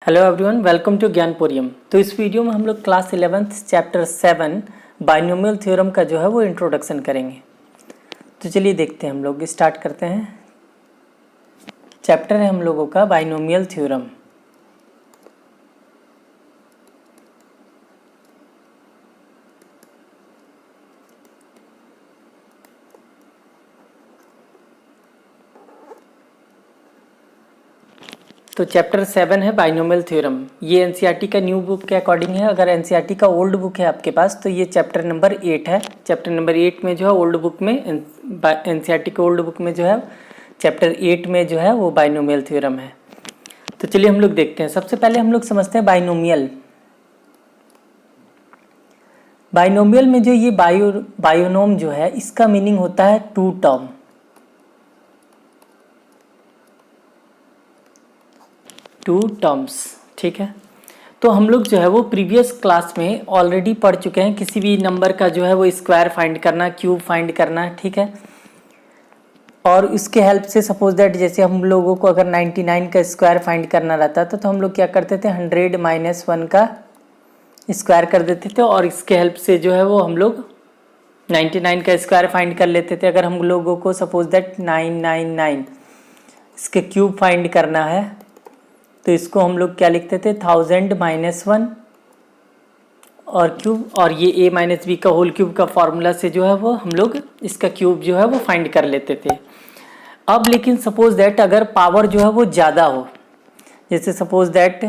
Hello everyone, welcome to Gyanporium. तो इस video में हम लोग class 11th chapter 7 binomial theorem का जो है वो इंट्रोडक्शन करेंगे। तो चलिए देखते हैं, हम लोग स्टार्ट करते हैं। चैप्टर है हम लोगों का बाइनोमियल थ्योरम। तो चैप्टर 7 है बाइनोमियल थ्योरम। ये एनसीईआरटी का न्यू बुक के अकॉर्डिंग है। अगर एनसीईआरटी का ओल्ड बुक है आपके पास तो ये चैप्टर नंबर 8 है। चैप्टर नंबर 8 में जो है ओल्ड बुक में एनसीईआरटी के ओल्ड बुक में जो है चैप्टर 8 में जो है वो बाइनोमियल थ्योरम है। तो चलिए हम लोग देखते हैं। सबसे पहले हम लोग समझते हैं बाइनोमियल। बाइनोमियल में जो ये बायोनोम जो है इसका मीनिंग होता है टू टर्म। टू टर्म्स, ठीक है। तो हम लोग जो है वो प्रीवियस क्लास में ऑलरेडी पढ़ चुके हैं। किसी भी नंबर का जो है वो स्क्वायर फाइंड करना, क्यूब फाइंड करना, ठीक है। और इसके हेल्प से सपोज दैट जैसे हम लोगों को अगर 99 का स्क्वायर फाइंड करना रहता था तो हम लोग क्या करते थे, 100 - 1 का स्क्वायर कर देते थे और इसके हेल्प से जो है वो हम लोग 99 का स्क्वायर फाइंड कर लेते थे। अगर हम लोगों को सपोज दैट 999 इसके क्यूब फाइंड करना है तो इसको हम लोग क्या लिखते थे, 1000 - 1 और क्यूब, और ये a - b का होल क्यूब का फॉर्मूला से जो है वो हम लोग इसका क्यूब जो है वो फाइंड कर लेते थे। अब लेकिन सपोज दैट अगर पावर जो है वो ज़्यादा हो, जैसे सपोज दैट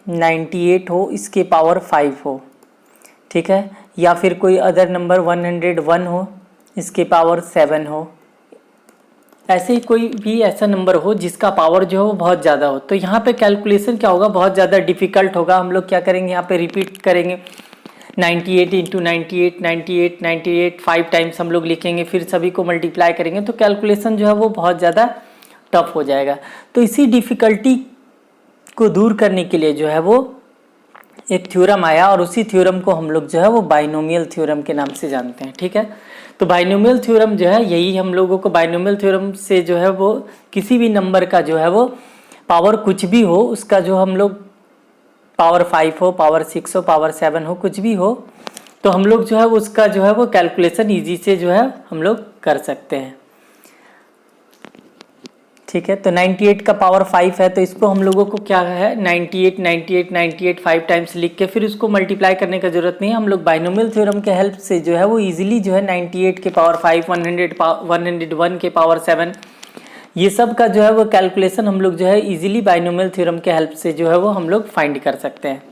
98 हो, इसके पावर 5 हो, ठीक है, या फिर कोई अदर नंबर 101 हो, इसके पावर 7 हो, ऐसे ही कोई भी ऐसा नंबर हो जिसका पावर जो है वो बहुत ज़्यादा हो, तो यहाँ पे कैलकुलेशन क्या होगा, बहुत ज़्यादा डिफ़िकल्ट होगा। हम लोग क्या करेंगे, यहाँ पे रिपीट करेंगे 98 × 98 98 98 5 टाइम्स हम लोग लिखेंगे, फिर सभी को मल्टीप्लाई करेंगे, तो कैलकुलेशन जो है वो बहुत ज़्यादा टफ हो जाएगा। तो इसी डिफ़िकल्टी को दूर करने के लिए जो है वो एक थ्योरम आया और उसी थ्योरम को हम लोग जो है वो बाइनोमियल थ्योरम के नाम से जानते हैं, ठीक है। तो बाइनोमियल थ्योरम जो है यही हम लोगों को, बाइनोमियल थ्योरम से जो है वो किसी भी नंबर का जो है वो पावर कुछ भी हो, उसका जो हम लोग पावर 5 हो, पावर 6 हो, पावर 7 हो, कुछ भी हो, तो हम लोग जो है उसका जो है वो कैलकुलेशन ईजी से जो है हम लोग कर सकते हैं, ठीक है। तो 98 का पावर 5 है तो इसको हम लोगों को क्या है, 98 98 98 5 टाइम्स लिख के फिर उसको मल्टीप्लाई करने का जरूरत नहीं है। हम लोग बाइनोमियल थ्योरम के हेल्प से जो है वो इजीली जो है 98 के पावर 5, 101 के पावर 7, ये सब का जो है वो कैलकुलेशन हम लोग जो है इजीली बाइनोमियल थ्योरम के हेल्प से जो है वो हम लोग फाइंड कर सकते हैं।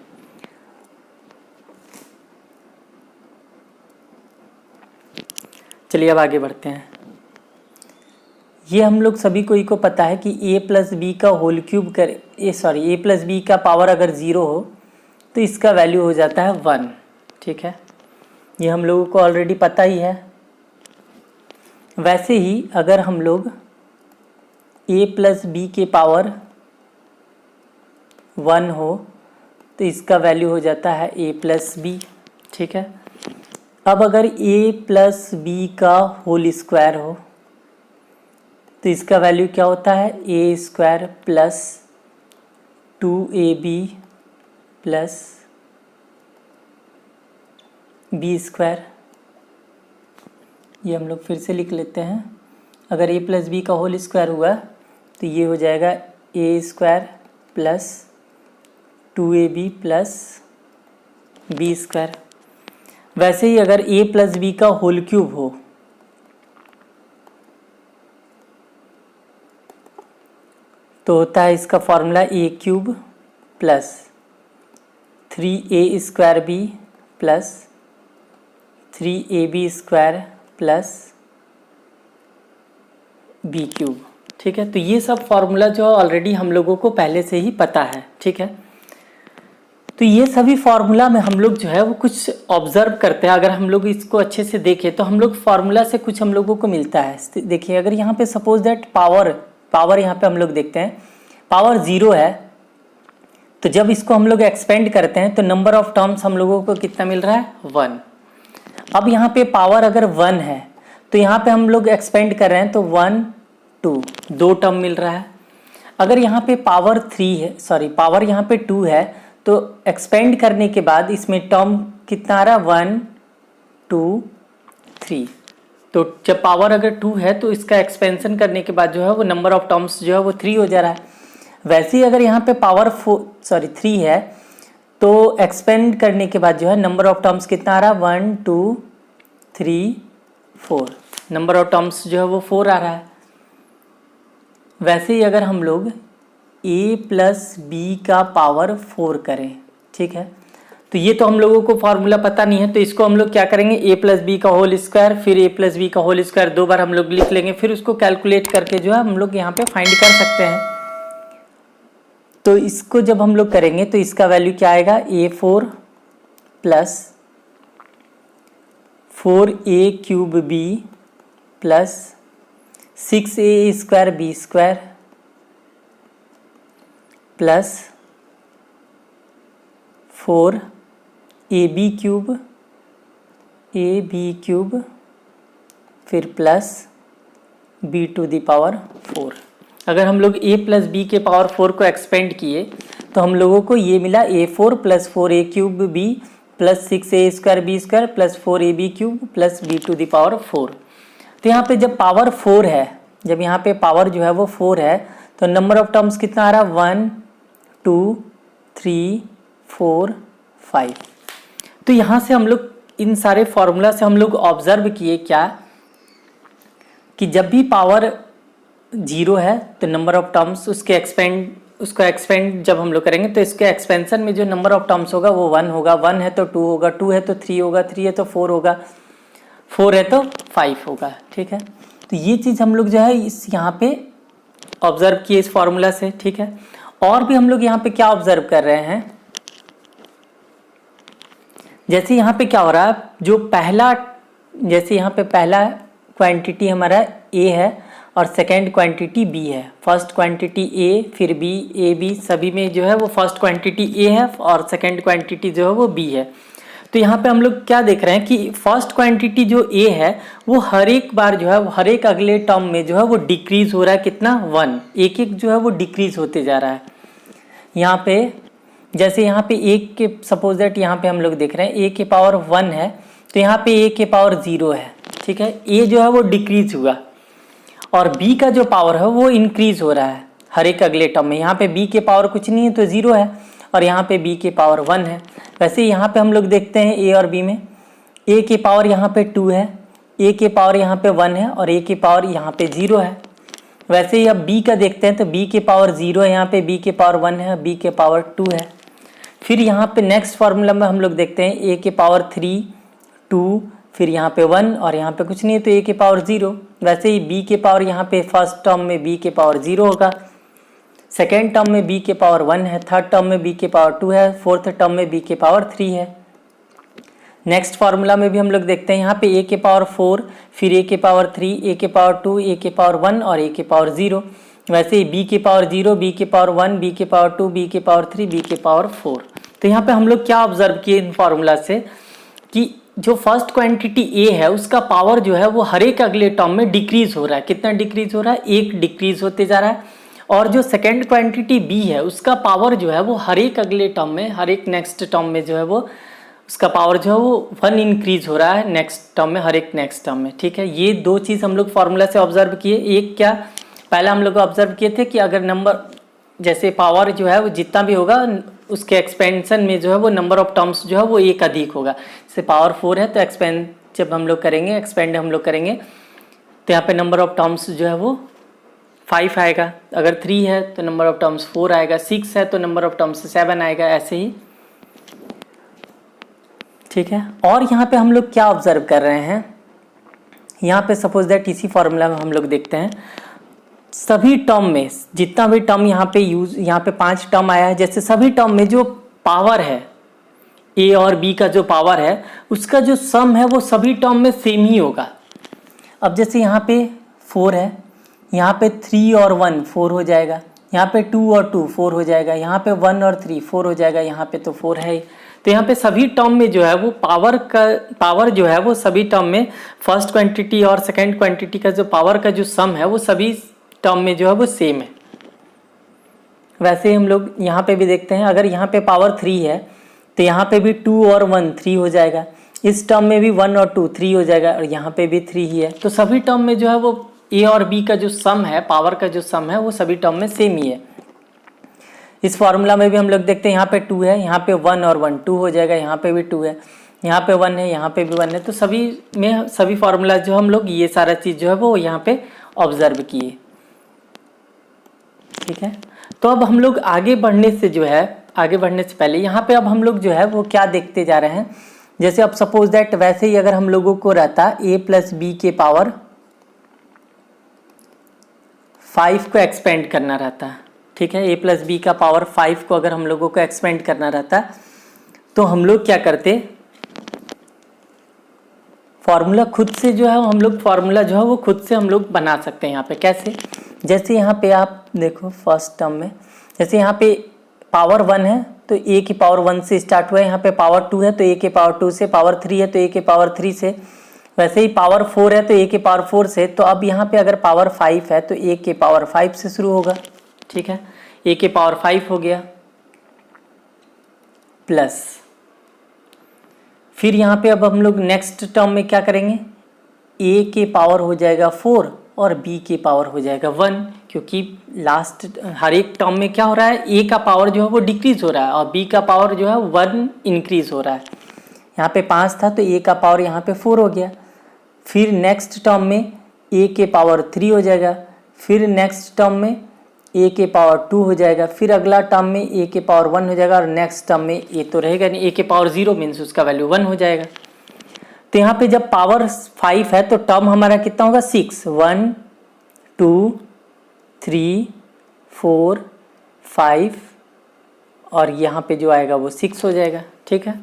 चलिए अब आगे बढ़ते हैं। ये हम लोग सभी को पता है कि a + b का होल क्यूब कर a + b का पावर अगर 0 हो तो इसका वैल्यू हो जाता है 1, ठीक है। ये हम लोगों को ऑलरेडी पता ही है। वैसे ही अगर हम लोग a + b के पावर 1 हो तो इसका वैल्यू हो जाता है a + b, ठीक है। अब अगर a + b का होल स्क्वायर हो तो इसका वैल्यू क्या होता है, a² + 2ab + b²। ये हम लोग फिर से लिख लेते हैं। अगर a + b का होल स्क्वायर हुआ तो ये हो जाएगा a² + 2ab + b²। वैसे ही अगर a + b का होल क्यूब हो तो होता है इसका formula a³ + 3a² b + 3ab² + b³, ठीक है। तो ये सब फॉर्मूला जो ऑलरेडी हम लोगों को पहले से ही पता है, ठीक है। तो ये सभी फार्मूला में हम लोग जो है वो कुछ ऑब्जर्व करते हैं। अगर हम लोग इसको अच्छे से देखें तो हम लोग फार्मूला से कुछ हम लोगों को मिलता है। देखिए अगर यहाँ पे सपोज दैट पावर यहाँ पे हम लोग देखते हैं पावर 0 है तो जब इसको हम लोग एक्सपेंड करते हैं तो नंबर ऑफ टर्म्स हम लोगों को कितना मिल रहा है, 1। अब यहाँ पे पावर अगर 1 है तो यहाँ पे हम लोग एक्सपेंड कर रहे हैं तो 1 2 टर्म मिल रहा है। अगर यहाँ पे पावर 3 है, सॉरी पावर यहाँ पे 2 है, तो एक्सपेंड करने के बाद इसमें टर्म कितना आ रहा है 1 2 3। तो जब पावर अगर 2 है तो इसका एक्सपेंशन करने के बाद जो है वो नंबर ऑफ टर्म्स जो है वो 3 हो जा रहा है। वैसे ही अगर यहाँ पे पावर 3 है तो एक्सपेंड करने के बाद जो है नंबर ऑफ टर्म्स कितना आ रहा है 1 2 3 4, नंबर ऑफ टर्म्स जो है वो 4 आ रहा है। वैसे ही अगर हम लोग a प्लस बी का पावर 4 करें, ठीक है, तो ये तो हम लोगों को फॉर्मूला पता नहीं है, तो इसको हम लोग क्या करेंगे a प्लस बी का होल स्क्वायर फिर a प्लस बी का होल स्क्वायर 2 बार हम लोग लिख लेंगे, फिर उसको कैलकुलेट करके जो है हम लोग यहाँ पे फाइंड कर सकते हैं। तो इसको जब हम लोग करेंगे तो इसका वैल्यू क्या आएगा a4 plus 4a cube b plus 6a square b square plus 4ab cube फिर plus b to the power 4। अगर हम लोग a प्लस बी के पावर 4 को एक्सपेंड किए तो हम लोगों को ये मिला a4 plus 4a cube b plus 6a square b square plus 4ab cube plus b to the power 4। तो यहाँ पे जब पावर 4 है, जब यहाँ पे पावर जो है वो 4 है, तो नंबर ऑफ टर्म्स कितना आ रहा है 1 2 3 4 5। तो यहाँ से हम लोग इन सारे फॉर्मूला से हम लोग ऑब्जर्व किए क्या कि जब भी पावर 0 है तो नंबर ऑफ टर्म्स उसको एक्सपेंड जब हम लोग करेंगे तो इसके एक्सपेंशन में जो नंबर ऑफ टर्म्स होगा वो 1 होगा, 1 है तो 2 होगा, 2 है तो 3 होगा, 3 है तो 4 होगा, 4 है तो 5 होगा, ठीक है। तो ये चीज़ हम लोग जो है इस यहाँ पे ऑब्जर्व किए इस फॉर्मूला से, ठीक है। और भी हम लोग यहाँ पे क्या ऑब्जर्व कर रहे हैं, जैसे यहाँ पे क्या हो रहा है, जो पहला, जैसे यहाँ पे पहला क्वांटिटी हमारा a है और सेकेंड क्वांटिटी b है, फर्स्ट क्वांटिटी a फिर b a b सभी में जो है वो फर्स्ट क्वांटिटी a है और सेकेंड क्वांटिटी जो है वो b है। तो यहाँ पे हम लोग क्या देख रहे हैं कि फर्स्ट क्वांटिटी जो a है वो हर एक बार जो है हर एक अगले टर्म में जो है वो डिक्रीज हो रहा है, कितना 1, एक एक जो है वो डिक्रीज होते जा रहा है। यहाँ पे जैसे यहाँ पे एक के सपोज दैट यहाँ पे हम लोग देख रहे हैं a के पावर 1 है तो यहाँ पे a के पावर 0 है, ठीक है। a जो है वो डिक्रीज हुआ और b का जो पावर है वो इंक्रीज हो रहा है हर एक अगले टर्म में। यहाँ पे b के पावर कुछ नहीं है तो 0 है और यहाँ पे b के पावर 1 है। वैसे यहाँ पे हम लोग देखते हैं a और b में a के पावर यहाँ पे 2 है, a के पावर यहाँ पे 1 है और a के पावर यहाँ पे 0 है। वैसे ही अब b का देखते हैं तो b के पावर 0 है, यहाँ पे b के पावर 1 है, b के पावर 2 है। फिर यहाँ पे नेक्स्ट फार्मूला में हम लोग देखते हैं a के पावर 3 2 फिर यहाँ पे 1 और यहाँ पे कुछ नहीं है तो a के पावर 0। वैसे ही b के पावर यहाँ पे फर्स्ट टर्म में b के पावर 0 होगा, सेकेंड टर्म में b के पावर 1 है, थर्ड टर्म में b के पावर 2 है, फोर्थ टर्म में b के पावर 3 है। नेक्स्ट फार्मूला में भी हम लोग देखते हैं यहाँ पे a के पावर 4 फिर a के पावर 3 a के पावर 2 a के पावर 1 और a के पावर 0। वैसे ही b के पावर 0 b के पावर 1 b के पावर 2 b के पावर 3 b के पावर 4। तो यहाँ पे हम लोग क्या ऑब्जर्व किए इन फार्मूला से कि जो फर्स्ट क्वांटिटी a है उसका पावर जो है वो हर एक अगले टर्म में डिक्रीज हो रहा है। कितना डिक्रीज हो रहा है, 1 डिक्रीज होते जा रहा है। और जो सेकेंड क्वांटिटी b है उसका पावर जो है वो हर एक अगले टर्म में, हर एक नेक्स्ट टर्म में जो है वो उसका पावर जो है वो 1 इंक्रीज हो रहा है नेक्स्ट टर्म में, हर एक नेक्स्ट टर्म में, ठीक है। ये दो चीज़ हम लोग फार्मूला से ऑब्जर्व किए। एक क्या, पहला हम लोग ऑब्जर्व किए थे कि अगर नंबर जैसे पावर जो है वो जितना भी होगा उसके एक्सपेंशन में जो है वो नंबर ऑफ टर्म्स जो है वो एक अधिक होगा। जैसे पावर 4 है तो एक्सपेंड जब हम लोग करेंगे, एक्सपेंड हम लोग करेंगे तो यहाँ पे नंबर ऑफ टर्म्स जो है वो 5 आएगा, अगर 3 है तो नंबर ऑफ टर्म्स 4 आएगा, 6 है तो नंबर ऑफ टर्म्स 7 आएगा, ऐसे ही, ठीक है। और यहाँ पे हम लोग क्या ऑब्जर्व कर रहे हैं, यहाँ पे सपोज दैट इसी फॉर्मूला में हम लोग देखते हैं सभी टर्म में जितना भी टर्म यहाँ पे यहाँ पे 5 टर्म आया है, जैसे सभी टर्म में जो पावर है a और b का जो पावर है उसका जो सम है वो सभी टर्म में सेम ही होगा। अब जैसे यहाँ पे 4 है, यहाँ पे 3 और 1 4 हो जाएगा, यहाँ पे 2 और 2 4 हो जाएगा, यहाँ पे 1 और 3 4 हो जाएगा, यहाँ पे तो 4 है ही। तो यहाँ पे सभी टर्म में जो है वो पावर जो है वो सभी टर्म में फर्स्ट क्वांटिटी और सेकेंड क्वांटिटी का जो पावर का जो सम है वो सभी टर्म में जो है वो सेम है। वैसे ही हम लोग यहाँ पे भी देखते हैं, अगर यहाँ पे पावर 3 है तो यहाँ पे भी 2 और 1 3 हो जाएगा, इस टर्म में भी 1 और 2 3 हो जाएगा, और यहाँ पे भी 3 ही है। तो सभी टर्म में जो है वो ए और बी का जो सम है, पावर का जो सम है, वो सभी टर्म में सेम ही है। इस फॉर्मूला में भी हम लोग देखते हैं, यहाँ पे 2 है, यहाँ पे 1 और 1 2 हो जाएगा, यहाँ पे भी 2 है, यहाँ पे 1 है, यहाँ पे भी 1 है। तो सभी में सभी फार्मूला जो हम लोग ये सारा चीज़ जो है वो यहाँ पे ऑब्जर्व किए। ठीक है, तो अब हम लोग आगे बढ़ने से जो है, आगे बढ़ने से पहले यहाँ पे अब हम लोग जो है वो क्या देखते जा रहे हैं। जैसे अब सपोज दैट वैसे ही अगर हम लोगों को रहता a प्लस बी के पावर 5 को एक्सपेंड करना रहता है, ठीक है, a प्लस बी का पावर 5 को अगर हम लोगों को एक्सपेंड करना रहता तो हम लोग क्या करते, फॉर्मूला खुद से जो है हम लोग फॉर्मूला जो है वो खुद से हम लोग बना सकते हैं। यहाँ पे कैसे, जैसे यहाँ पे आप देखो फर्स्ट टर्म में, जैसे यहाँ पे पावर 1 है तो a की पावर 1 से स्टार्ट हुआ है, यहाँ पे पावर 2 है तो a के पावर 2 से, पावर 3 है तो a के पावर 3 से, वैसे ही पावर 4 है तो a के पावर 4 से। तो अब यहाँ पे अगर पावर 5 है तो a के पावर 5 से शुरू होगा, ठीक है, a के पावर 5 हो गया, प्लस फिर यहाँ पे अब हम लोग नेक्स्ट टर्म में क्या करेंगे, a के पावर हो जाएगा 4 और b के पावर हो जाएगा 1, क्योंकि लास्ट हर एक टर्म में क्या हो रहा है, a का पावर जो है वो डिक्रीज हो रहा है और b का पावर जो है 1 इंक्रीज हो रहा है। यहाँ पे 5 था तो a का पावर यहाँ पे 4 हो गया, फिर नेक्स्ट टर्म में a के पावर 3 हो जाएगा, फिर नेक्स्ट टर्म में a के पावर 2 हो जाएगा, फिर अगला टर्म में a के पावर 1 हो जाएगा, और नेक्स्ट टर्म में a तो रहेगा नहीं, a के पावर 0 मीन्स उसका वैल्यू 1 हो जाएगा। तो यहाँ पे जब पावर 5 है तो टर्म हमारा कितना होगा, 6, 1 2 3 4 5, और यहाँ पे जो आएगा वो 6 हो जाएगा, ठीक है।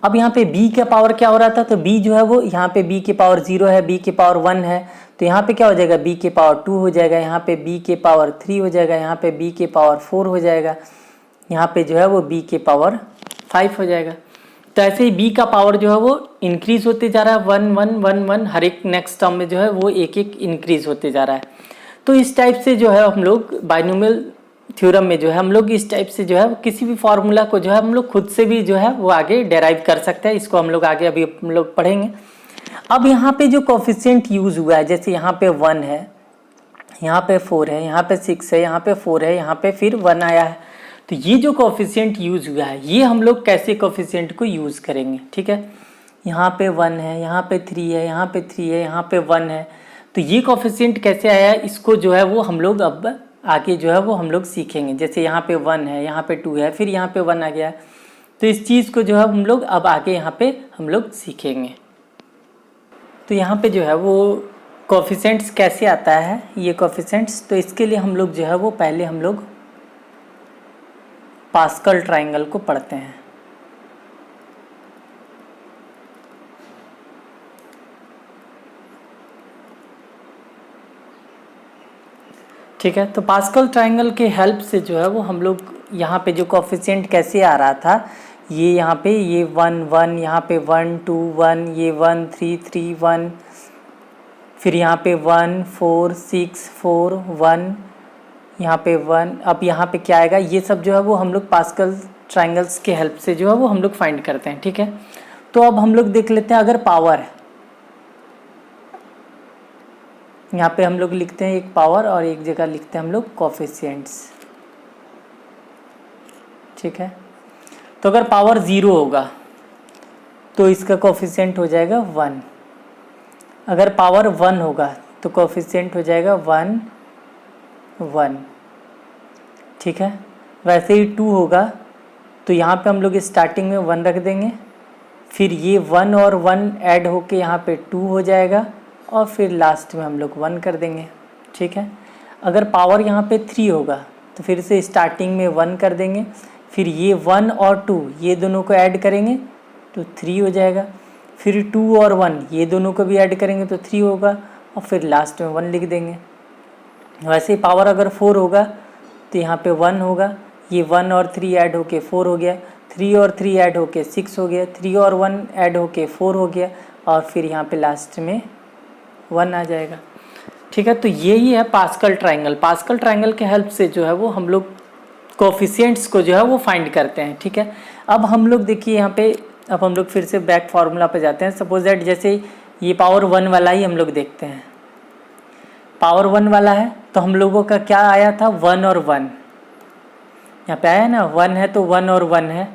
अब यहाँ पे b का पावर क्या हो रहा था, तो b जो है वो यहाँ पे b के पावर 0 है, b के पावर 1 है, तो यहाँ पे क्या हो जाएगा, b के पावर 2 हो जाएगा, यहाँ पे b के पावर 3 हो जाएगा, यहाँ पे b के पावर 4 हो जाएगा, यहाँ पे जो है वो b के पावर 5 हो जाएगा। तो ऐसे ही b का पावर जो है वो इंक्रीज होते जा रहा है, 1 1 1 1, हर एक नेक्स्ट टर्म में जो है वो एक एक इंक्रीज होते जा रहा है। तो इस टाइप से जो है हम लोग बाइनोमियल थ्योरम में जो है हम लोग इस टाइप से जो है किसी भी फार्मूला को जो है हम लोग खुद से भी जो है वो आगे डेराइव कर सकते हैं। इसको हम लोग आगे अभी हम लोग पढ़ेंगे। अब यहाँ पे जो कोफिशिएंट यूज हुआ है, जैसे यहाँ पे 1 है, यहाँ पे 4 है, यहाँ पे 6 है, यहाँ पे 4 है, यहाँ पे फिर 1 आया है, तो ये जो कोफिशिएंट यूज हुआ है ये हम लोग कैसे कोफिशिएंट को यूज करेंगे, ठीक है। यहाँ पे 1 है, यहाँ पे 3 है, यहाँ पे 3 है, यहाँ पे 1 है, तो ये कोफिशिएंट कैसे आया है, इसको जो है वो हम लोग अब आगे जो है वो हम लोग सीखेंगे। जैसे यहाँ पे 1 है, यहाँ पे 2 है, फिर यहाँ पे 1 आ गया, तो इस चीज़ को जो है हम लोग अब आगे यहाँ पे हम लोग सीखेंगे। तो यहाँ पे जो है वो कोफिशिएंट्स कैसे आता है, ये कोफिशिएंट्स, तो इसके लिए हम लोग जो है वो पहले हम लोग पास्कल ट्रायंगल को पढ़ते हैं। ठीक है, तो पास्कल ट्रायंगल के हेल्प से जो है वो हम लोग यहाँ पे जो कोफिशिएंट कैसे आ रहा था, ये यहाँ पे ये 1 1, यहाँ पे 1 2 1, ये 1 3 3 1, फिर यहाँ पे 1 4 6 4 1, यहाँ पे 1, अब यहाँ पे क्या आएगा, ये सब जो है वो हम लोग पास्कल ट्रायंगल्स के हेल्प से जो है वो हम लोग फाइंड करते हैं। ठीक है, तो अब हम लोग देख लेते हैं, अगर पावर है, यहाँ पे हम लोग लिखते हैं एक पावर और एक जगह लिखते हैं हम लोग कोफिशिएंट्स। ठीक है, तो अगर पावर 0 होगा तो इसका कोफिशिएंट हो जाएगा 1, अगर पावर 1 होगा तो कोफिशिएंट हो जाएगा 1 1। ठीक है, वैसे ही 2 होगा तो यहाँ पे हम लोग स्टार्टिंग में 1 रख देंगे, फिर ये 1 और 1 ऐड होके यहाँ पे 2 हो जाएगा, और फिर लास्ट में हम लोग 1 कर देंगे। ठीक है, अगर पावर यहाँ पे 3 होगा तो फिर से स्टार्टिंग में 1 कर देंगे, फिर ये 1 और 2 ये दोनों को ऐड करेंगे तो 3 हो जाएगा, फिर 2 और 1 ये दोनों को भी ऐड करेंगे तो 3 होगा, और फिर लास्ट में 1 लिख देंगे। वैसे ही पावर अगर 4 होगा तो यहाँ पे 1 होगा, ये 1 और 3 ऐड होके 4 हो गया, 3 और 3 ऐड होके 6 हो गया, 3 और 1 ऐड होके 4 हो गया, और फिर यहाँ पे लास्ट में 1 आ जाएगा। ठीक है, तो यही है पास्कल ट्रायंगल। पास्कल ट्रायंगल के हेल्प से जो है वो हम लोग कोफिशिएंट्स को जो है वो फाइंड करते हैं, ठीक है। अब हम लोग देखिए यहाँ पे, अब हम लोग फिर से बैक फार्मूला पे जाते हैं। सपोज दैट जैसे ये पावर 1 वाला ही हम लोग देखते हैं, पावर 1 वाला है तो हम लोगों का क्या आया था, 1 और 1 यहाँ पे आया ना, 1 है तो 1 और 1 है।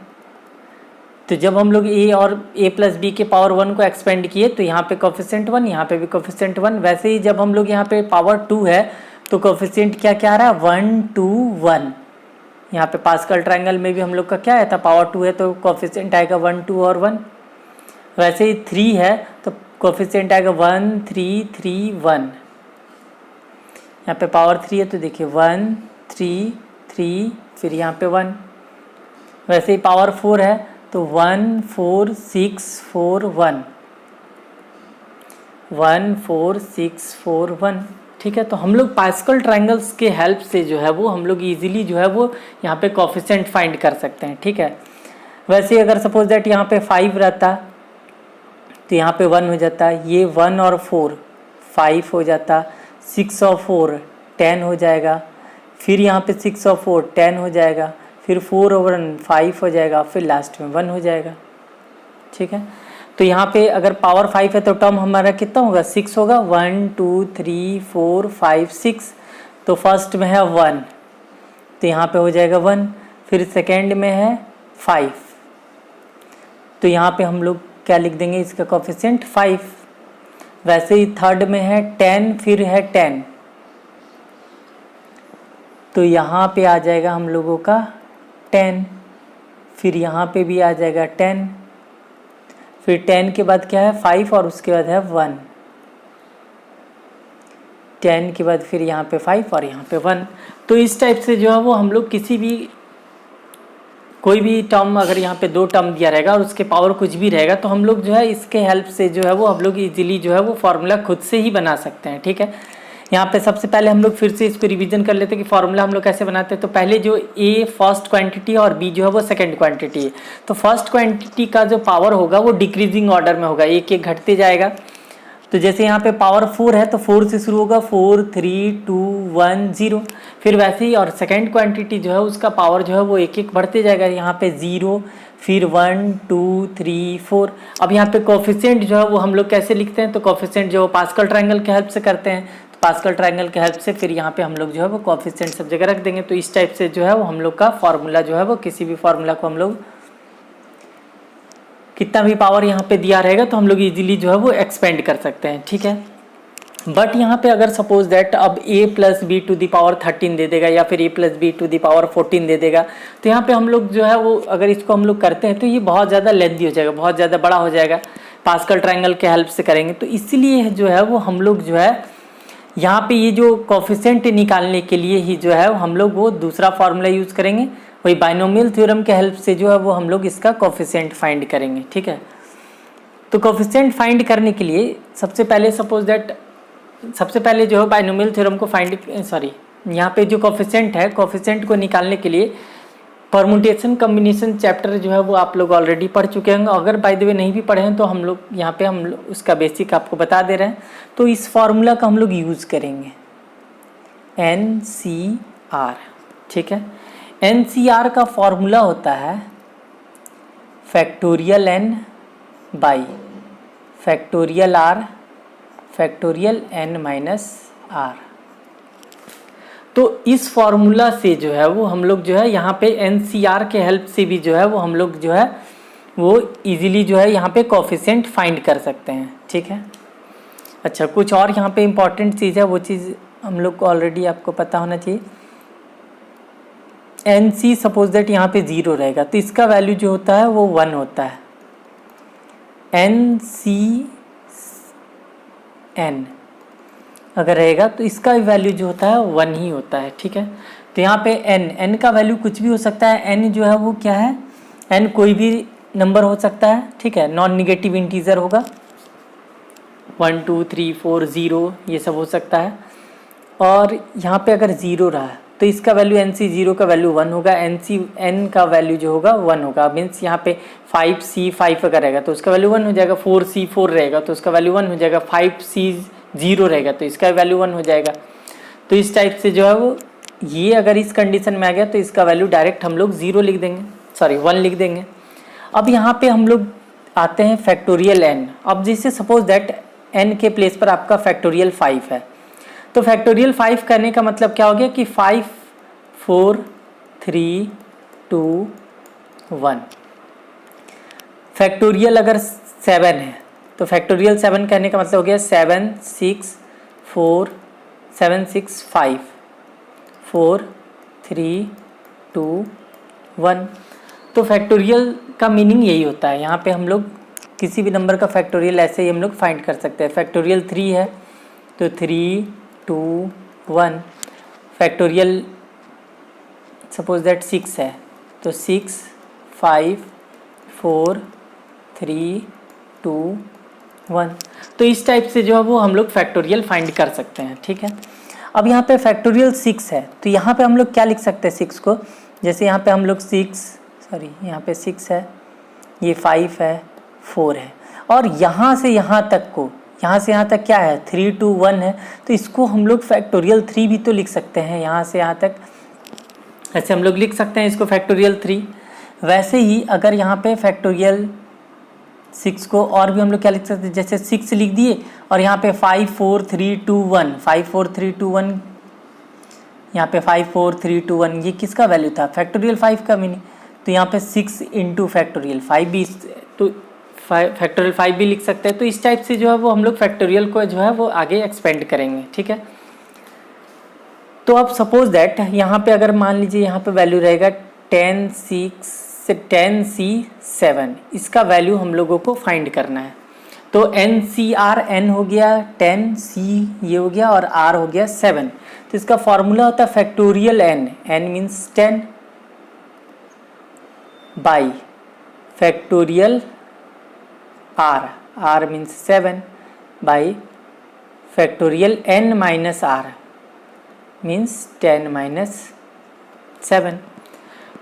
तो जब हम लोग a और a प्लस बी के पावर 1 को एक्सपेंड किए तो यहाँ पे कोफिशिएंट 1, यहाँ पे भी कोफिशिएंट 1। वैसे ही जब हम लोग यहाँ पे पावर 2 है तो कोफिशिएंट क्या क्या आ रहा है, 1 2 1। यहाँ पे पास्कल ट्रायंगल में भी हम लोग का क्या आया था, पावर 2 है तो कोफिशिएंट आएगा 1 2 और 1। वैसे ही 3 है तो कोफिशिएंट आएगा 1 3 3 1। यहाँ पे पावर 3 है तो देखिए 1 3 3 फिर यहाँ पे 1। वैसे ही पावर 4 है तो 1 4 6 4 1 1 4 6 4 1, ठीक है। तो हम लोग पास्कल ट्रायंगल्स के हेल्प से जो है वो हम लोग इजीली जो है वो यहाँ पे कोफिशिएंट फाइंड कर सकते हैं, ठीक है। वैसे अगर सपोज दैट यहाँ पे 5 रहता तो यहाँ पे 1 हो जाता, ये 1 और 4 5 हो जाता, 6 और 4 10 हो जाएगा, फिर यहाँ पे 6 और 4 10 हो जाएगा, फिर 4 और 1 5 हो जाएगा, फिर लास्ट में 1 हो जाएगा, ठीक है। तो यहाँ पे अगर पावर 5 है तो टर्म हमारा कितना होगा, 6 होगा। 1 2 3 4 5 6। तो फर्स्ट में है 1 तो यहाँ पे हो जाएगा 1, फिर सेकेंड में है 5 तो यहाँ पे हम लोग क्या लिख देंगे, इसका कोफिशिएंट 5। वैसे ही थर्ड में है 10, फिर है 10 तो यहाँ पे आ जाएगा हम लोगों का 10, फिर यहाँ पे भी आ जाएगा 10, फिर 10 के बाद क्या है 5 और उसके बाद है 1, 10 के बाद फिर यहाँ पे 5 और यहाँ पे 1। तो इस टाइप से जो है वो हम लोग किसी भी कोई भी टर्म, अगर यहाँ पे 2 टर्म दिया रहेगा और उसके पावर कुछ भी रहेगा तो हम लोग जो है इसके हेल्प से जो है वो हम लोग इजीली जो है वो फार्मूला खुद से ही बना सकते हैं, ठीक है। यहाँ पे सबसे पहले हम लोग फिर से इसको रिवीजन कर लेते हैं कि फार्मूला हम लोग कैसे बनाते हैं। तो पहले जो a फर्स्ट क्वांटिटी है और b जो है वो सेकंड क्वांटिटी है। तो फर्स्ट क्वांटिटी का जो पावर होगा वो डिक्रीजिंग ऑर्डर में होगा, एक एक घटते जाएगा। तो जैसे यहाँ पे पावर 4 है तो 4 से शुरू होगा, 4 3 2 1 0। फिर वैसे ही और सेकंड क्वांटिटी जो है उसका पावर जो है वो एक एक बढ़ते जाएगा, यहाँ पे 0 फिर 1 2 3 4। अब यहाँ पे कोफिशिएंट जो है वो हम लोग कैसे लिखते हैं, तो कोफिशिएंट जो पास्कल ट्रायंगल के हेल्प से करते हैं। तो पास्कल ट्रायंगल के हेल्प से फिर यहाँ पे हम लोग जो है वो कोफिशिएंट सब जगह रख देंगे। तो इस टाइप से जो है वो हम लोग का फार्मूला जो है वो किसी भी फार्मूला को हम लोग कितना भी पावर यहाँ पे दिया रहेगा तो हम लोग इजीली जो है वो एक्सपेंड कर सकते हैं, ठीक है। बट यहाँ पे अगर सपोज दैट अब a plus b to the power 13 दे देगा या फिर a plus b to the power 14 दे देगा तो यहाँ पे हम लोग जो है वो अगर इसको हम लोग करते हैं तो ये बहुत ज़्यादा लेंथी हो जाएगा, बहुत ज़्यादा बड़ा हो जाएगा। पास्कल ट्रायंगल के हेल्प से करेंगे तो इसलिए जो है वो हम लोग जो है यहाँ पे ये जो कोफिशिएंट निकालने के लिए ही जो है हम लोग वो दूसरा फार्मूला यूज़ करेंगे, वही बाइनोमियल थ्योरम के हेल्प से जो है वो हम लोग इसका कोफिशिएंट फाइंड करेंगे, ठीक है। तो कोफिशिएंट फाइंड करने के लिए सबसे पहले जो है बाइनोमियल थ्योरम को यहाँ पे जो कोफिशिएंट है, कोफिशिएंट को निकालने के लिए परमुटेशन कॉम्बिनेशन चैप्टर जो है वो आप लोग ऑलरेडी पढ़ चुके हैं। अगर बाय द वे नहीं भी पढ़े हैं तो हम लोग यहाँ पे उसका बेसिक आपको बता दे रहे हैं। तो इस फार्मूला का हम लोग यूज़ करेंगे NCR, ठीक है। NCR का फॉर्मूला होता है factorial n by factorial r factorial n minus r। तो इस फॉर्मूला से जो है वो हम लोग जो है यहाँ पे NCR के हेल्प से भी जो है वो हम लोग जो है वो इजीली जो है यहाँ पे कोफिशिएंट फाइंड कर सकते हैं, ठीक है। अच्छा, कुछ और यहाँ पे इम्पॉर्टेंट चीज़ है, वो चीज़ हम लोग को ऑलरेडी आपको पता होना चाहिए। NC सपोज दैट यहाँ पे 0 रहेगा तो इसका वैल्यू जो होता है वो 1 होता है। NCN अगर रहेगा तो इसका वैल्यू जो होता है 1 ही होता है, ठीक है। तो यहाँ पे n का वैल्यू कुछ भी हो सकता है। n जो है वो क्या है, n कोई भी नंबर हो सकता है, ठीक है। नॉन निगेटिव इंटीजर होगा, 1 2 3 4 0 ये सब हो सकता है। और यहाँ पे अगर 0 रहा तो इसका वैल्यू NC 0 का वैल्यू 1 होगा, n का वैल्यू जो होगा 1 होगा। मीन्स यहाँ पे 5C 5 अगर रहेगा तो उसका वैल्यू 1 हो जाएगा, 4C 4 रहेगा तो उसका वैल्यू 1 हो जाएगा, 5C 0 रहेगा तो इसका वैल्यू 1 हो जाएगा। तो इस टाइप से जो है वो ये अगर इस कंडीशन में आ गया तो इसका वैल्यू डायरेक्ट हम लोग 0 लिख देंगे, सॉरी 1 लिख देंगे। अब यहाँ पे हम लोग आते हैं फैक्टोरियल n। अब जैसे सपोज दैट n के प्लेस पर आपका फैक्टोरियल 5 है, तो फैक्टोरियल 5 करने का मतलब क्या हो गया कि 5 4 3 2 1। फैक्टोरियल अगर 7 है तो फैक्टोरियल 7 कहने का मतलब हो गया 7 6 4 7 6 5 4 3 2 1। तो फैक्टोरियल का मीनिंग यही होता है। यहाँ पे हम लोग किसी भी नंबर का फैक्टोरियल ऐसे ही हम लोग फाइंड कर सकते हैं। फैक्टोरियल 3 है तो 3 2 1। फैक्टोरियल सपोज दैट 6 है तो 6 5 4 3 2 1। तो इस टाइप से जो है वो हम लोग फैक्टोरियल फाइंड कर सकते हैं, ठीक है। अब यहाँ पे फैक्टोरियल 6 है तो यहाँ पे हम लोग क्या लिख सकते हैं 6 को, जैसे यहाँ पे हम लोग यहाँ पे 6 है, ये 5 है 4 है, और यहाँ से यहाँ तक को, यहाँ से यहाँ तक क्या है 3 2 1 है, तो इसको हम लोग फैक्टोरियल 3 भी तो लिख सकते हैं। यहाँ से यहाँ तक ऐसे हम लोग लिख सकते हैं इसको फैक्टोरियल 3। वैसे ही अगर यहाँ पे फैक्टोरियल 6 को और भी हम लोग क्या लिख सकते हैं, जैसे 6 लिख दिए और यहाँ पे 5 4 3 2 1, 5 4 3 2 1, यहाँ पे 5 4 3 2 1, ये किसका वैल्यू था फैक्टोरियल 5 का मीनिंग। तो यहाँ पे 6 इंटू फैक्टोरियल 5 भी, तो फैक्टोरियल 5 भी लिख सकते हैं। तो इस टाइप से जो है वो हम लोग फैक्टोरियल को जो है वो आगे एक्सपेंड करेंगे, ठीक है। तो अब सपोज दैट यहाँ पे अगर मान लीजिए यहाँ पे वैल्यू रहेगा 10C7, इसका वैल्यू हम लोगों को फाइंड करना है। तो NCR n हो गया 10C ये हो गया और R हो गया 7। तो इसका फॉर्मूला होता है factorial n means 10 by factorial R means 7 by factorial n minus R means 10 minus 7।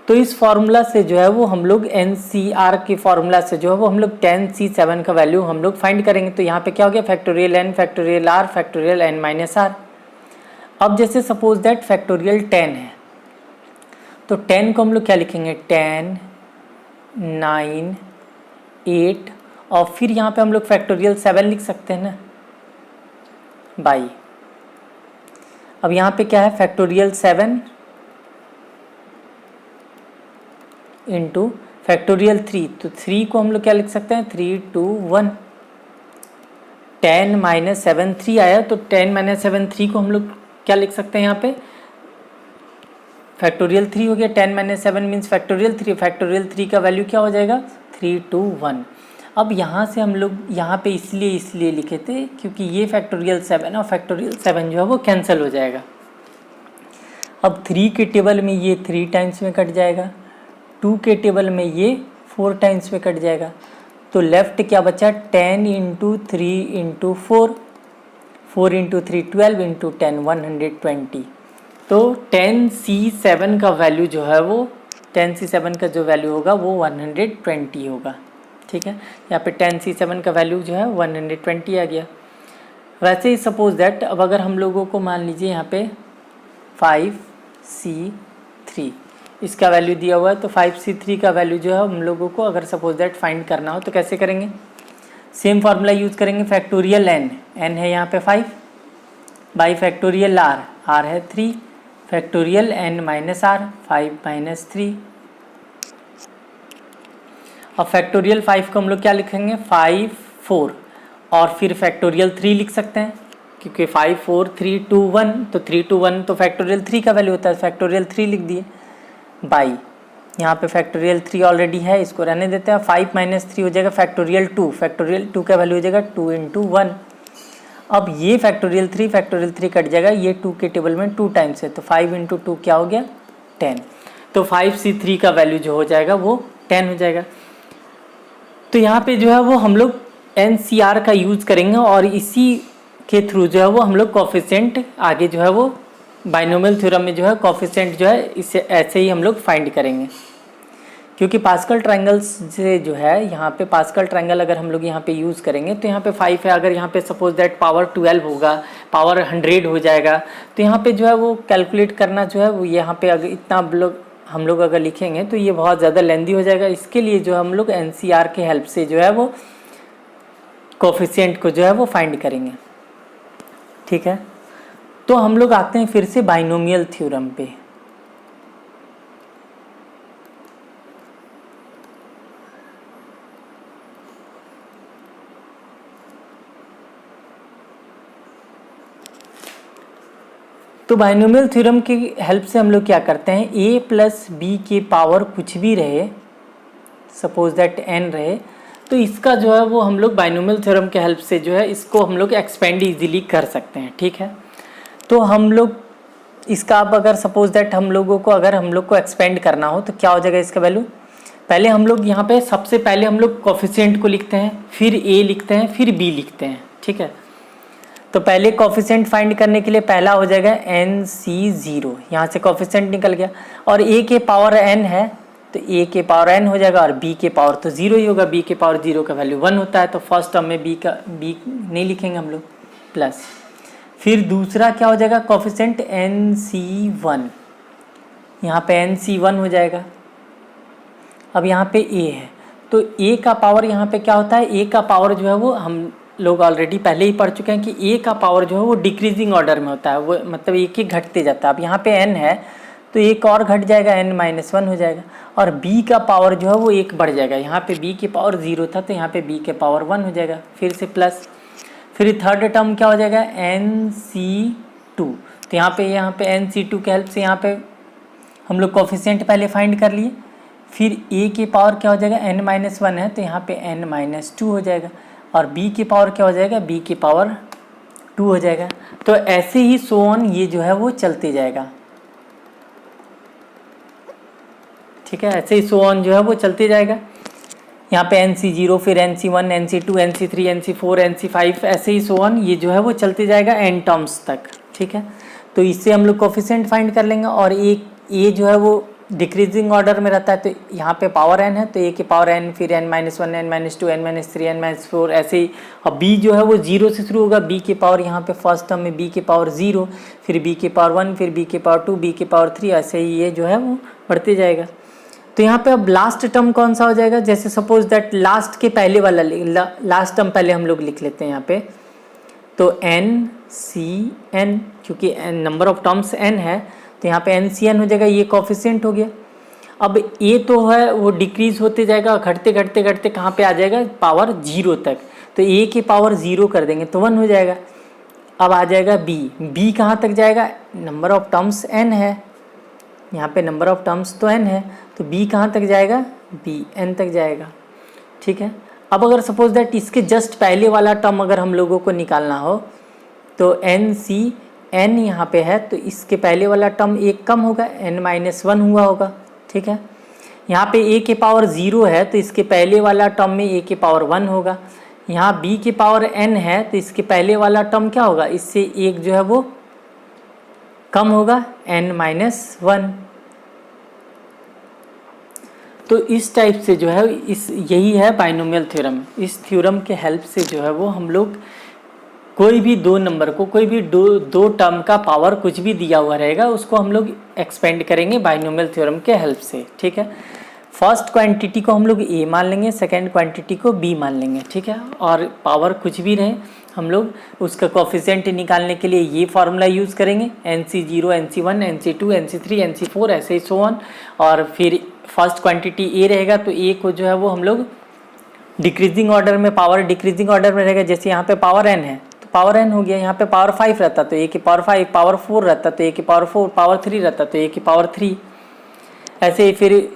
तो इस फॉर्मूला से जो है वो हम लोग NCR के फॉर्मूला से जो है वो हम लोग 10C7 का वैल्यू हम लोग फाइंड करेंगे। तो यहाँ पे क्या हो गया factorial n factorial R factorial n minus R। अब जैसे सपोज दैट फैक्टोरियल 10 है तो 10 को हम लोग क्या लिखेंगे 10 9 8, और फिर यहाँ पे हम लोग फैक्टोरियल 7 लिख सकते हैं ना बाई। अब यहाँ पे क्या है फैक्टोरियल 7 इंटू फैक्टोरियल 3, तो 3 को हम लोग क्या लिख सकते हैं 3 2 1। 10 माइनस 7 3 आया तो 10 माइनस 7 3 को हम लोग क्या लिख सकते हैं यहाँ पे फैक्टोरियल 3 हो गया। 10 माइनस 7 मीन्स फैक्टोरियल 3, फैक्टोरियल 3 का वैल्यू क्या हो जाएगा 3 2 1। अब यहाँ से हम लोग यहाँ पे इसलिए लिखे थे क्योंकि ये फैक्टोरियल 7 और फैक्टोरियल 7 जो है वो कैंसिल हो जाएगा। अब 3 के टेबल में ये 3 टाइम्स में कट जाएगा, 2 के टेबल में ये 4 टाइम्स में कट जाएगा, तो लेफ्ट क्या बचा 10 इंटू 3 इंटू 4, 4 इंटू 3 12 इंटू 10 120। तो 10C7 का वैल्यू जो है वो 10C7 का जो वैल्यू होगा वो 120 होगा, ठीक है। यहाँ पे 10C7 का वैल्यू जो है 120 आ गया। वैसे ही सपोज दैट अब अगर हम लोगों को मान लीजिए यहाँ पे 5C3 इसका वैल्यू दिया हुआ है, तो 5C3 का वैल्यू जो है हम लोगों को अगर सपोज दैट फाइंड करना हो तो कैसे करेंगे, सेम फार्मूला यूज़ करेंगे। फैक्टोरियल n है यहाँ पे 5 बाई फैक्टोरियल r है 3, factorial n minus r 5 minus 3। अब फैक्टोरियल 5 को हम लोग क्या लिखेंगे 5 4, और फिर फैक्टोरियल 3 लिख सकते हैं क्योंकि 5 4 3 2 1, तो 3 2 1 तो फैक्टोरियल 3 का वैल्यू होता है, फैक्टोरियल 3 लिख दिए बाई यहाँ पे फैक्टोरियल 3 ऑलरेडी है, इसको रहने देते हैं। 5 माइनस 3 हो जाएगा फैक्टोरियल 2, फैक्टोरियल 2 का वैल्यू हो जाएगा 2 इंटू 1। अब ये फैक्टोरियल 3 कट जाएगा, ये 2 के टेबल में 2 टाइम्स है, तो 5 इंटू 2 क्या हो गया 10। तो 5C3 का वैल्यू जो हो जाएगा वो 10 हो जाएगा। तो यहाँ पे जो है वो हम लोग NCR का यूज़ करेंगे और इसी के थ्रू जो है वो हम लोग कोफिशिएंट आगे जो है वो बाइनोमियल थ्योरम में जो है कोफिशिएंट जो है इसे ऐसे ही हम लोग फाइंड करेंगे। क्योंकि पास्कल ट्रायंगल्स से जो है यहाँ पे पास्कल ट्रायंगल अगर हम लोग यहाँ पे यूज़ करेंगे तो यहाँ पे 5 है, अगर यहाँ पे सपोज दैट पावर 12 होगा, पावर 100 हो जाएगा, तो यहाँ पे जो है वो कैलकुलेट करना जो है वो यहाँ पे अगर इतना हम लोग अगर लिखेंगे तो ये बहुत ज़्यादा लेंदी हो जाएगा। इसके लिए जो हम लोग NCR के हेल्प से जो है वो कोफिशिएंट को जो है वो फाइंड करेंगे, ठीक है। तो हम लोग आते हैं फिर से बाइनोमियल थ्योरम पे। तो बाइनोमियल थ्योरम की हेल्प से हम लोग क्या करते हैं, a प्लस बी के पावर कुछ भी रहे, सपोज दैट n रहे, तो इसका जो है वो हम लोग बाइनोमियल थ्योरम के हेल्प से जो है इसको हम लोग एक्सपेंड इजीली कर सकते हैं, ठीक है। तो हम लोग इसका अब अगर सपोज दैट हम लोग को एक्सपेंड करना हो तो क्या हो जाएगा इसका वैल्यू। पहले हम लोग यहाँ पे सबसे पहले हम लोग कोफिशिएंट को लिखते हैं, फिर a लिखते हैं, फिर b लिखते हैं, ठीक है। तो पहले कोफिशिएंट फाइंड करने के लिए पहला हो जाएगा NC0, यहाँ से कोफिशिएंट निकल गया, और a के पावर n है तो a के पावर n हो जाएगा, और b के पावर तो 0 ही होगा, b के पावर 0 का वैल्यू 1 होता है, तो फर्स्ट टर्म में b नहीं लिखेंगे हम लोग, प्लस फिर दूसरा क्या हो जाएगा कोफिशिएंट NC1, यहाँ पे NC1 हो जाएगा। अब यहाँ पे a है तो a का पावर यहाँ पे क्या होता है, a का पावर जो है वो हम लोग ऑलरेडी पहले ही पढ़ चुके हैं कि a का पावर जो है वो डिक्रीजिंग ऑर्डर में होता है, वो मतलब एक ही घटते जाता है। अब यहाँ पे n है तो एक और घट जाएगा, n-1 हो जाएगा, और b का पावर जो है वो एक बढ़ जाएगा, यहाँ पे b के पावर 0 था तो यहाँ पे b के पावर 1 हो जाएगा, फिर से प्लस, फिर थर्ड टर्म क्या हो जाएगा NC2, तो यहाँ पे NC2 के हेल्प से यहाँ पे हम लोग कोफिशिएंट पहले फाइंड कर लिए, फिर a के पावर क्या हो जाएगा n-1 है तो यहाँ पे n-2 हो जाएगा, और b के पावर क्या हो जाएगा b के पावर 2 हो जाएगा। तो ऐसे ही सो ऑन ये जो है वो चलते जाएगा, ठीक है, ऐसे ही सो ऑन जो है वो चलते जाएगा। यहाँ पे NC0, फिर NC1, NC2, NC3, NC4, NC5, ऐसे ही सो ऑन ये जो है वो चलते जाएगा n टर्म्स तक, ठीक है। तो इससे हम लोग कोफिशिएंट फाइंड कर लेंगे, और एक a जो है वो डिक्रीजिंग ऑर्डर में रहता है तो यहाँ पे पावर n है तो a के पावर n, फिर n-1, n-2, n-3, n-4, ऐसे ही। अब b जो है वो 0 से शुरू होगा, b के पावर यहाँ पे फर्स्ट टर्म में b के पावर 0, फिर b के पावर 1, फिर b के पावर 2, b के पावर 3, ऐसे ही ये जो है वो बढ़ते जाएगा। तो यहाँ पे अब लास्ट टर्म कौन सा हो जाएगा, जैसे सपोज दैट लास्ट के पहले वाला लास्ट टर्म पहले हम लोग लिख लेते हैं यहाँ पे, तो NCN, क्योंकि नंबर ऑफ टर्म्स n है तो यहाँ पे NCN हो जाएगा, ये कोफिशिएंट हो गया। अब a तो है वो डिक्रीज होते जाएगा, घटते घटते घटते कहाँ पे आ जाएगा पावर 0 तक, तो a के पावर 0 कर देंगे तो 1 हो जाएगा। अब आ जाएगा b कहाँ तक जाएगा, नंबर ऑफ टर्म्स n है, यहाँ पे नंबर ऑफ टर्म्स तो n है तो b कहाँ तक जाएगा, b n तक जाएगा, ठीक है। अब अगर सपोज दैट इसके जस्ट पहले वाला टर्म अगर हम लोगों को निकालना हो तो NCN यहाँ पे है तो इसके पहले वाला टर्म एक कम होगा, n-1 हुआ होगा, ठीक है। यहाँ पे a के पावर 0 है तो इसके पहले वाला टर्म में a के पावर 1 होगा, यहाँ b के पावर n है तो इसके पहले वाला टर्म क्या होगा, इससे एक जो है वो कम होगा, n-1। तो इस टाइप से जो है यही है बाइनोमियल थ्योरम। इस थ्योरम के हेल्प से जो है वो हम लोग कोई भी दो नंबर को, कोई भी दो टर्म का पावर कुछ भी दिया हुआ रहेगा उसको हम लोग एक्सपेंड करेंगे बाइनोमियल थ्योरम के हेल्प से, ठीक है। फर्स्ट क्वांटिटी को हम लोग a मान लेंगे, सेकंड क्वांटिटी को b मान लेंगे, ठीक है। और पावर कुछ भी रहे हम लोग उसका कोफिशिएंट निकालने के लिए ये फार्मूला यूज़ करेंगे, NC0, NC1, NC2, NC3, NC4, ऐसे ही सो ऑन। और फिर फर्स्ट क्वांटिटी a रहेगा तो a को जो है वो हम लोग डिक्रीजिंग ऑर्डर में, पावर डिक्रीजिंग ऑर्डर में रहेगा, जैसे यहाँ पे पावर n है तो पावर n हो गया, यहाँ पे पावर 5 रहता तो a की पावर 5, पावर 4 रहता तो a की पावर 4, पावर 3 रहता तो a की पावर 3, ऐसे ही। फिर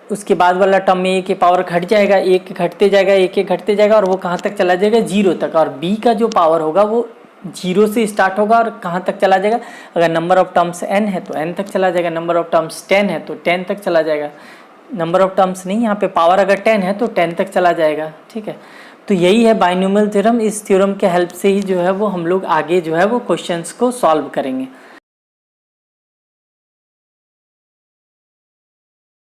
उसके बाद वाला टर्म में a की पावर घट जाएगा, एक घटते जाएगा, एक घटते जाएगा, और वो कहाँ तक चला जाएगा 0 तक। और b का जो पावर होगा वो 0 से स्टार्ट होगा और कहाँ तक चला जाएगा, अगर नंबर ऑफ टर्म्स n है तो n तक चला जाएगा, नंबर ऑफ टर्म्स 10 है तो 10 तक चला जाएगा, नंबर ऑफ टर्म्स नहीं, यहाँ पे पावर अगर 10 है तो 10 तक चला जाएगा, ठीक है। तो यही है बाइनोमियल थ्योरम। इस थ्योरम के हेल्प से ही जो है वो हम लोग आगे जो है वो क्वेश्चंस को सॉल्व करेंगे।